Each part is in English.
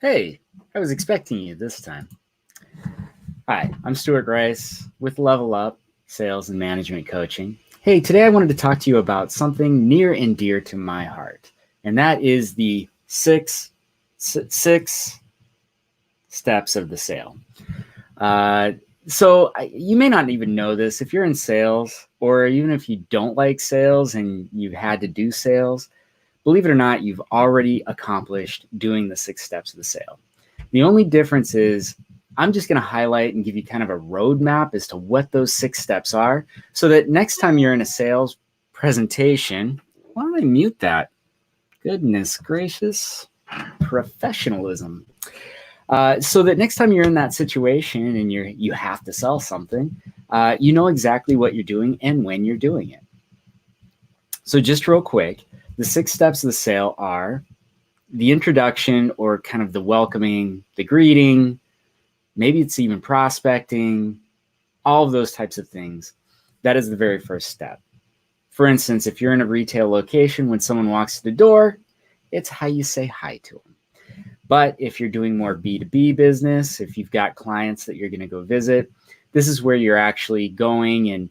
Hey, I was expecting you this time. Hi, I'm Stuart Rice with Level Up Sales and Management Coaching. Hey, today I wanted to talk to you about something near and dear to my heart, and that is the six steps of the sale. So you may not even know this if you're in sales, or even if you don't like sales and you've had to do sales. Believe it or not, you've already accomplished doing the 6 steps of the sale. The only difference is I'm just going to highlight and give you kind of a roadmap as to what those 6 steps are, so that next time you're in a sales presentation, why don't I mute that? Goodness gracious, professionalism. So that next time you're in that situation and you have to sell something, you know exactly what you're doing and when you're doing it. So just real quick, the 6 steps of the sale are the introduction, or kind of the welcoming, the greeting, maybe it's even prospecting, all of those types of things. That is the very first step. For instance, if you're in a retail location, when someone walks to the door, it's how you say hi to them. But if you're doing more B2B business, if you've got clients that you're going to go visit, this is where you're actually going. And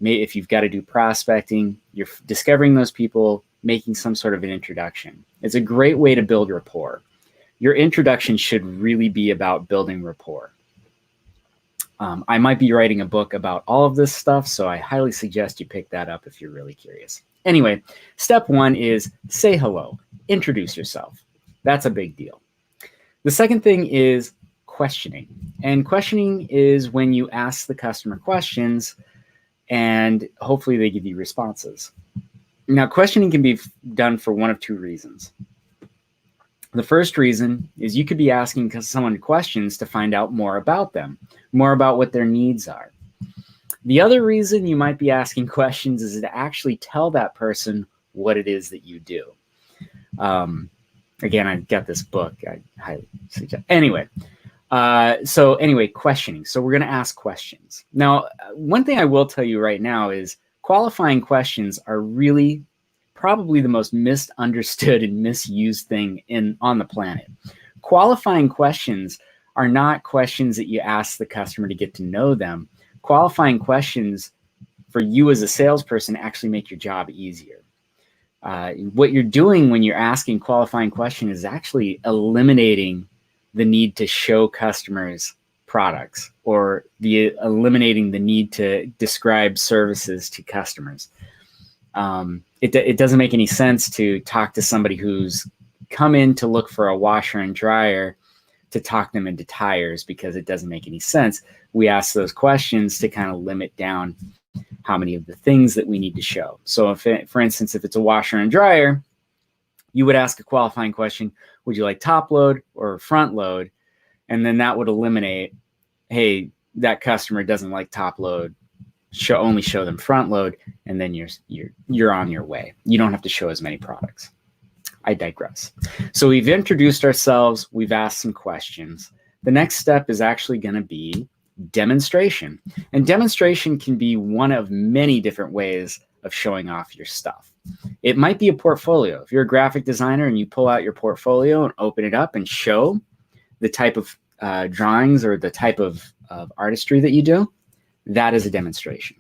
if you've got to do prospecting, you're discovering those people, making some sort of an introduction. It's a great way to build rapport. Your introduction should really be about building rapport. I might be writing a book about all of this stuff, so I highly suggest you pick that up if you're really curious. Anyway, step 1 is say hello, introduce yourself. That's a big deal. The second thing is questioning. And questioning is when you ask the customer questions and hopefully they give you responses. Now, questioning can be done for one of 2 reasons. The first reason is you could be asking someone questions to find out more about them, more about what their needs are. The other reason you might be asking questions is to actually tell that person what it is that you do. Again, I've got this book. I highly suggest. Anyway, questioning. So we're going to ask questions. Now, one thing I will tell you right now is qualifying questions are really probably the most misunderstood and misused thing on the planet. Qualifying questions are not questions that you ask the customer to get to know them. Qualifying questions for you as a salesperson actually make your job easier. What you're doing when you're asking qualifying questions is actually eliminating the need to show customers products, or eliminating the need to describe services to customers. It doesn't make any sense to talk to somebody who's come in to look for a washer and dryer to talk them into tires, because it doesn't make any sense. We ask those questions to kind of limit down how many of the things that we need to show. So for instance, if it's a washer and dryer, you would ask a qualifying question, would you like top load or front load? And then that would eliminate, hey, that customer doesn't like top load, only show them front load, and then you're on your way. You don't have to show as many products. I digress. So we've introduced ourselves, we've asked some questions. The next step is actually going to be demonstration. And demonstration can be one of many different ways of showing off your stuff. It might be a portfolio. If you're a graphic designer and you pull out your portfolio and open it up and show the type of drawings or the type of artistry that you do, that is a demonstration.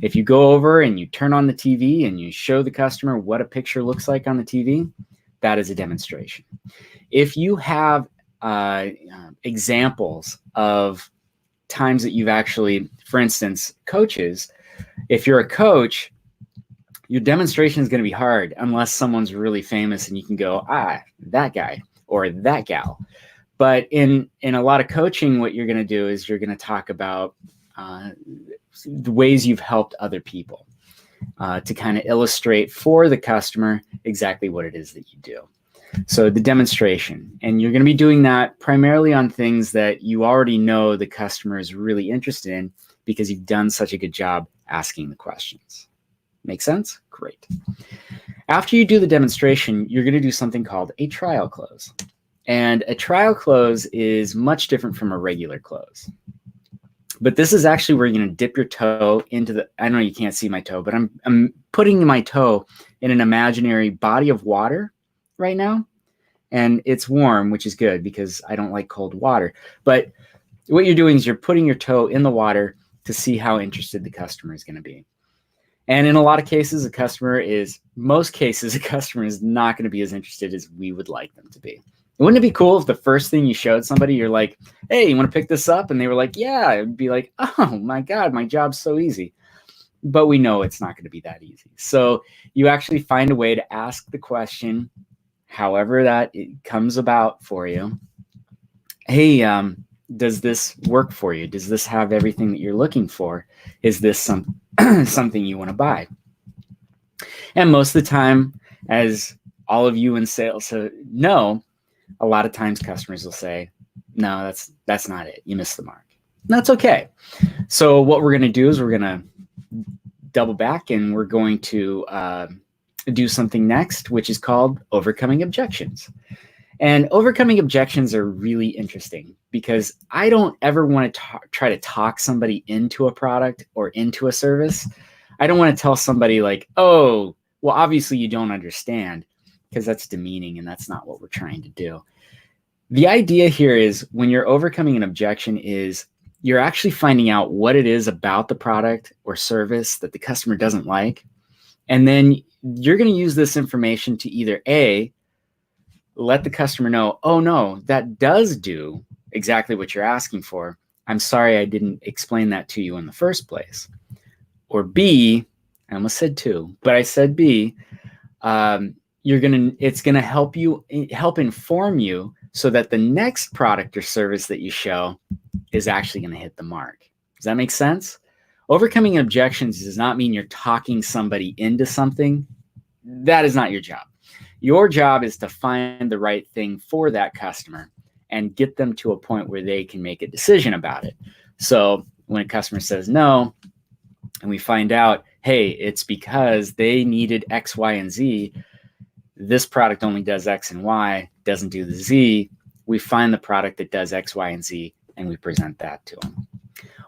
If you go over and you turn on the TV and you show the customer what a picture looks like on the TV, that is a demonstration. If you have examples of times that you've actually, for instance, coaches, if you're a coach, your demonstration is going to be hard unless someone's really famous and you can go, that guy or that gal. But in a lot of coaching, what you're going to do is you're going to talk about the ways you've helped other people to kind of illustrate for the customer exactly what it is that you do. So the demonstration, and you're going to be doing that primarily on things that you already know the customer is really interested in because you've done such a good job asking the questions. Make sense? Great. After you do the demonstration, you're going to do something called a trial close. And a trial close is much different from a regular close. But this is actually where you're going to dip your toe into the, I know you can't see my toe, but I'm putting my toe in an imaginary body of water right now. and it's warm, which is good because I don't like cold water. But what you're doing is you're putting your toe in the water to see how interested the customer is going to be. And in a lot of cases, most cases, a customer is not going to be as interested as we would like them to be. Wouldn't it be cool if the first thing you showed somebody, you're like, hey, you want to pick this up? And they were like, yeah. It would be like, oh my God, my job's so easy. But we know it's not going to be that easy. So you actually find a way to ask the question, however that it comes about for you. Hey, does this work for you? Does this have everything that you're looking for? Is this something you want to buy? And most of the time, as all of you in sales know, a lot of times customers will say, no, that's not it. You missed the mark. And that's okay. So what we're going to do is we're going to double back and we're going to do something next, which is called overcoming objections. And overcoming objections are really interesting because I don't ever want to try to talk somebody into a product or into a service. I don't want to tell somebody like, oh, well, obviously you don't understand, because that's demeaning and that's not what we're trying to do. The idea here is when you're overcoming an objection is you're actually finding out what it is about the product or service that the customer doesn't like. And then you're going to use this information to either A, let the customer know, oh no, that does do exactly what you're asking for. I'm sorry I didn't explain that to you in the first place. Or B, I almost said two, but I said B, it's gonna help inform you so that the next product or service that you show is actually gonna hit the mark. Does that make sense? Overcoming objections does not mean you're talking somebody into something. That is not your job. Your job is to find the right thing for that customer and get them to a point where they can make a decision about it. So when a customer says no, and we find out, hey, it's because they needed X, Y, and Z, this product only does X and Y, doesn't do the Z, we find the product that does X, Y, and Z, and we present that to them.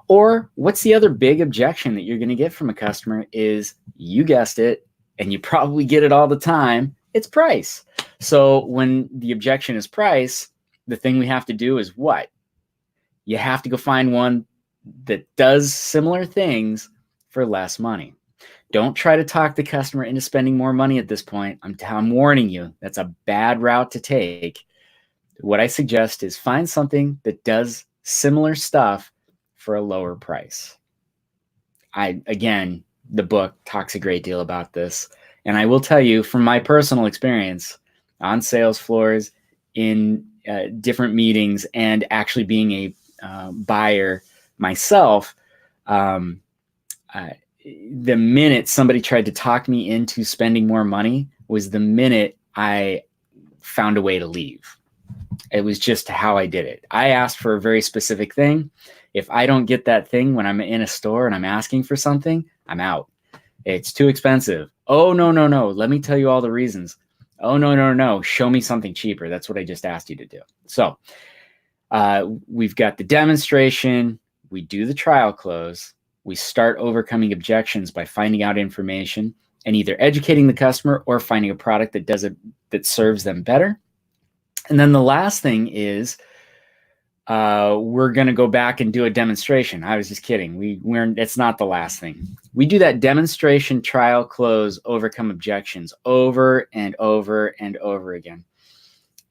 Or what's the other big objection that you're going to get from a customer is, you guessed it, and you probably get it all the time, it's price. So when the objection is price, the thing we have to do is what? You have to go find one that does similar things for less money. Don't try to talk the customer into spending more money at this point. I'm warning you, that's a bad route to take. What I suggest is find something that does similar stuff for a lower price. Again, the book talks a great deal about this. And I will tell you from my personal experience on sales floors, in different meetings, and actually being a buyer myself, the minute somebody tried to talk me into spending more money was the minute I found a way to leave. It was just how I did it. I asked for a very specific thing. If I don't get that thing when I'm in a store and I'm asking for something, I'm out. It's too expensive. Oh, no. Let me tell you all the reasons. Oh, no. Show me something cheaper. That's what I just asked you to do. So we've got the demonstration. We do the trial close. We start overcoming objections by finding out information and either educating the customer or finding a product that serves them better. And then the last thing is we're going to go back and do a demonstration. I was just kidding. It's not the last thing. We do that demonstration, trial, close, overcome objections over and over and over again.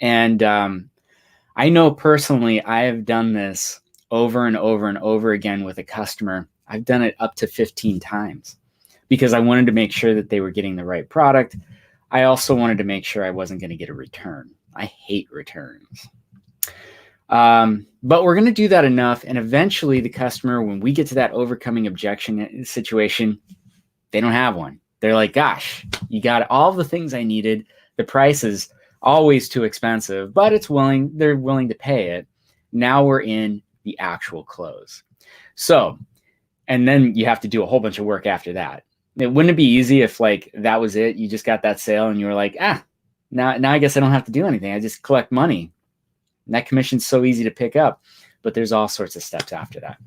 And I know personally, I have done this over and over and over again with a customer. I've done it up to 15 times because I wanted to make sure that they were getting the right product. I also wanted to make sure I wasn't going to get a return. I hate returns. But we're going to do that enough. And eventually the customer, when we get to that overcoming objection situation, they don't have one. They're like, gosh, you got all the things I needed. The price is always too expensive, but they're willing to pay it. Now we're in the actual close. So, and then you have to do a whole bunch of work after that. Wouldn't it be easy if like that was it? You just got that sale and you were like, now I guess I don't have to do anything. I just collect money. And that commission's so easy to pick up, but there's all sorts of steps after that.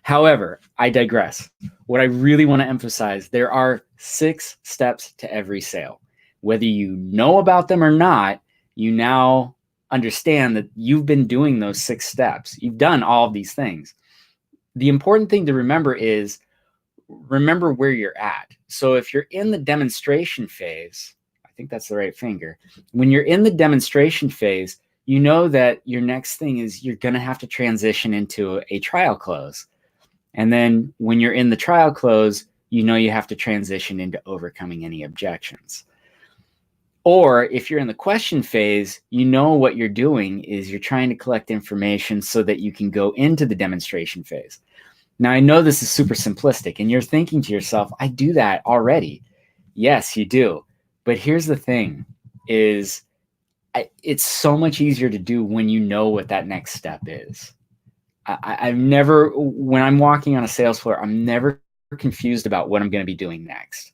However, I digress. What I really want to emphasize, there are 6 steps to every sale. Whether you know about them or not, You now understand that you've been doing those 6 steps. You've done all of these things. The important thing to remember is remember where you're at. So if you're in the demonstration phase, I think that's the right finger. When you're in the demonstration phase, you know that your next thing is you're going to have to transition into a trial close. And then when you're in the trial close, you know you have to transition into overcoming any objections. Or if you're in the question phase, you know what you're doing is you're trying to collect information so that you can go into the demonstration phase. Now, I know this is super simplistic, and you're thinking to yourself, I do that already. Yes, you do. But here's the thing is it's so much easier to do when you know what that next step is. I've never, when I'm walking on a sales floor, I'm never confused about what I'm going to be doing next.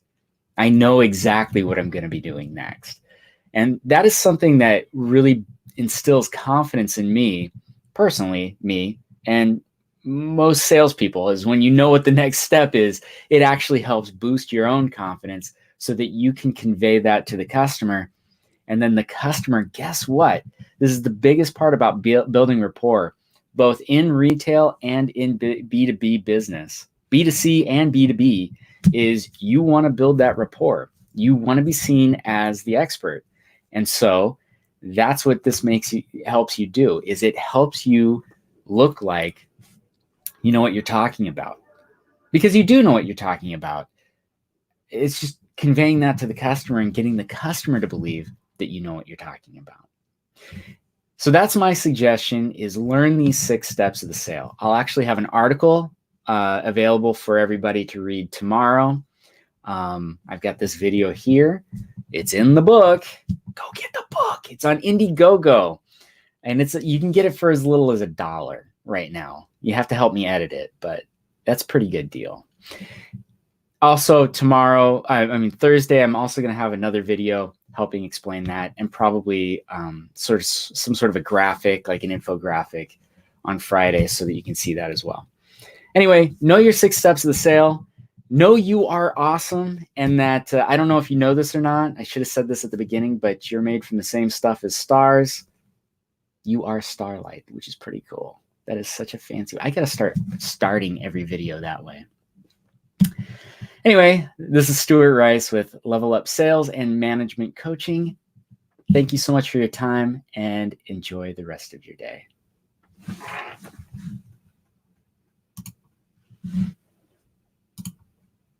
I know exactly what I'm going to be doing next. And that is something that really instills confidence in me, personally, and most salespeople, is when you know what the next step is, it actually helps boost your own confidence so that you can convey that to the customer. And then the customer, guess what? This is the biggest part about building rapport, both in retail and in B2B business. B2C and B2B is you want to build that rapport. You want to be seen as the expert. And so that's what this helps you do, is it helps you look like you know what you're talking about. Because you do know what you're talking about. It's just conveying that to the customer and getting the customer to believe that you know what you're talking about. So that's my suggestion, is learn these 6 steps of the sale. I'll actually have an article available for everybody to read tomorrow. I've got this video here. It's in the book. Go get the book. It's on Indiegogo. And you can get it for as little as $1 right now. You have to help me edit it, but that's a pretty good deal. Also tomorrow, Thursday, I'm also going to have another video helping explain that, and probably some sort of a graphic, like an infographic on Friday, so that you can see that as well. Anyway, know your 6 steps of the sale. Know you are awesome, and that I don't know if you know this or not. I should have said this at the beginning, but you're made from the same stuff as stars. You are starlight, which is pretty cool. That is such a fancy. I got to start starting every video that way. Anyway, this is Stuart Rice with Level Up Sales and Management Coaching. Thank you so much for your time, and enjoy the rest of your day.